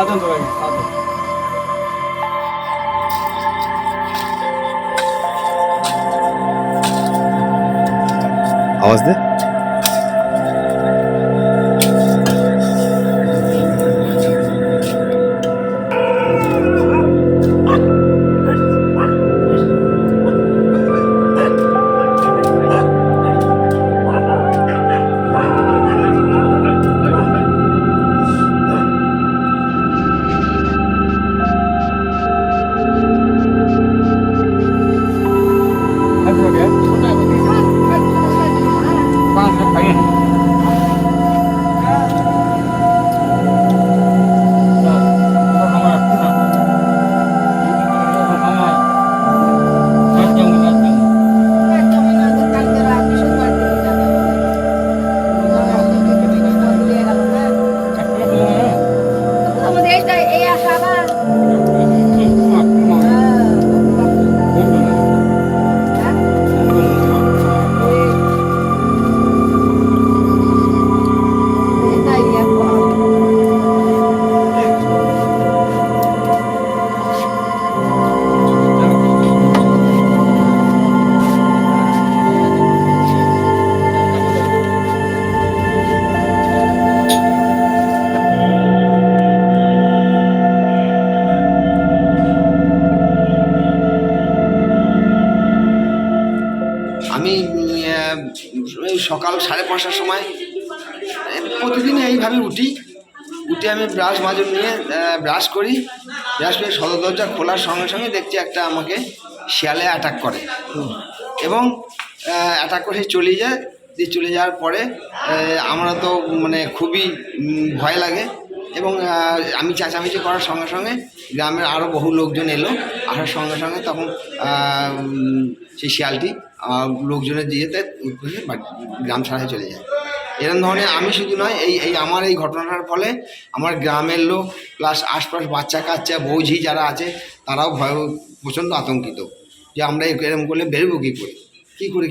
साधन तो भाई साधन आवाज दे। আমি এই সকাল 5:30টার সময় প্রতিদিন এইভাবে উঠি আমি ব্রাশ মাজুন নিয়ে ব্রাশ করি সদর দরজা খোলার সঙ্গে সঙ্গে দেখছি একটা আমাকে শিয়ালে অ্যাটাক করে এবং অ্যাটাক করে চলে যাওয়ার পরে আমরা তো মানে খুবই ভয় লাগে এবং আমি চেঁচামেচি করার সঙ্গে সঙ্গে গ্রামের আরও বহু লোকজন এলো আসার সঙ্গে সঙ্গে তখন সেই শিয়ালটি লোকজনের দিয়েতে গ্রাম ছাড়াই চলে যায়। এরকম ধরনের আমি শুধু নয় এই আমার এই ঘটনাটার ফলে আমার গ্রামের লোক প্লাস আশপাশ বাচ্চা কাচ্চা বৌঝি যারা আছে তারাও প্রচণ্ড আতঙ্কিত যে আমরা এরকম করলে বেরোবো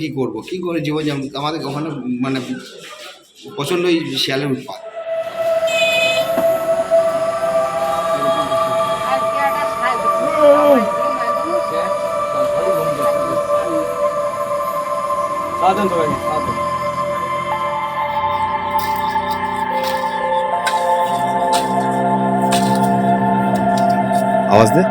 কী করবো জীবন যেমন আমাদের ওখানে মানে প্রচণ্ডই শিয়ালের উৎপাত। साधन तो भाई साधन आवाज दे।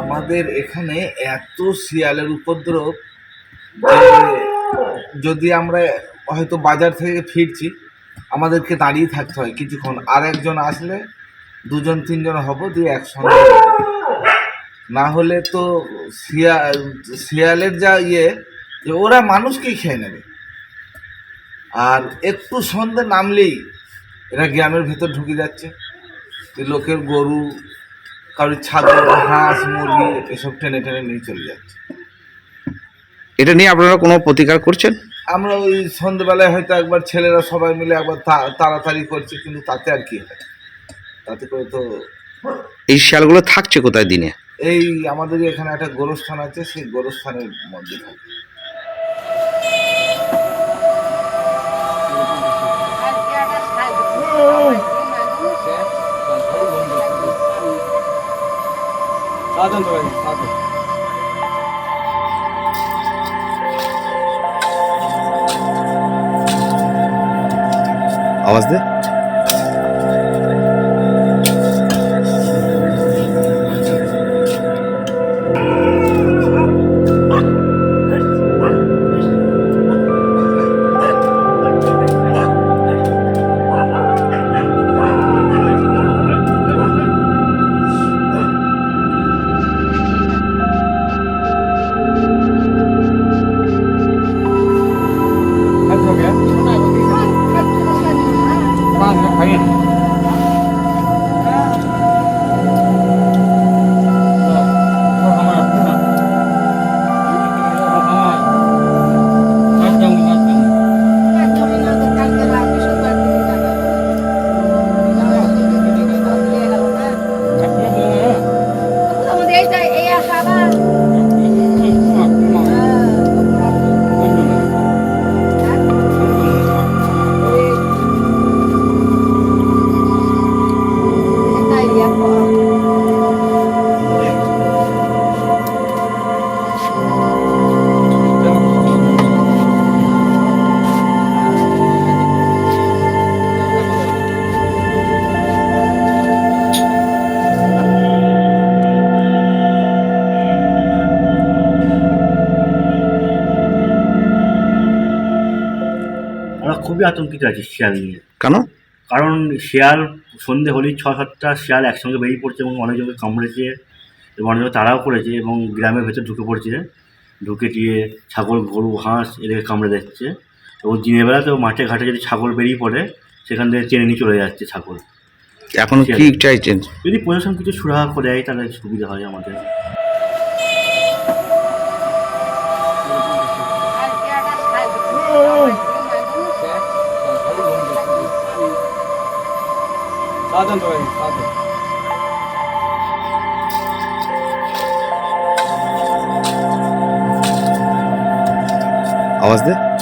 আমাদের এখানে এত শিয়ালের উপদ্রব যে যদি আমরা হয়তো বাজার থেকে ফিরছি আমাদেরকে দাঁড়িয়ে থাকতে হয় কিছুক্ষণ, আর একজন আসলে 2-3 হব দিয়ে একসঙ্গে, না হলে তো শিয়ালের যা যে ওরা মানুষকেই খেয়ে নেবে। আর একটু সন্ধ্যে নামলেই এরা গ্রামের ভেতর ঢুকে যাচ্ছে, লোকের গরু, কারোর ছাগল, হাঁস, মুরগি এসব টেনে টেনে নিয়ে চলে যাচ্ছে। এটা নিয়ে আপনারা কোনো প্রতিকার করছেন? আমরা ওই সন্ধ্যেবেলায় হয়তো একবার ছেলেরা সবাই মিলে একবার তাড়াতাড়ি করছে, কিন্তু তাতে আর কি হয়, তাতে করে তো। এই শিয়ালগুলো থাকছে কোথায় দিনে? এই আমাদের এখানে একটা গোরস্থান আছে, সেই গোরস্থানের মধ্যে থাকে। साधन तो है साधन आवाज दे। खत्म हो गया पाँच में खाइए আমরা খুবই আতঙ্কিত আছি শিয়াল নিয়ে। কেন? কারণ শিয়াল সন্ধে হলেই 6-7টা শিয়াল একসঙ্গে বেরিয়ে পড়ছে এবং অনেকজনকে কামড়েছে এবং অনেকজনকে তাড়াও করেছে এবং গ্রামের ভেতর ঢুকে পড়ছে, ঢুকে গিয়ে ছাগল, গরু, হাঁস এদেরকে কামড়ে দিচ্ছে এবং দিনের বেলাতেও মাঠে ঘাটে যদি ছাগল বেরিয়ে পড়ে সেখান থেকে টেনে নিয়ে চলে যাচ্ছে ছাগল। এখন কি চাইছেন? যদি প্রশাসন কিছু সুরাহা করে দেয় তাহলে সুবিধা হয় আমাদের। साधन तो है साधन आवाज दे।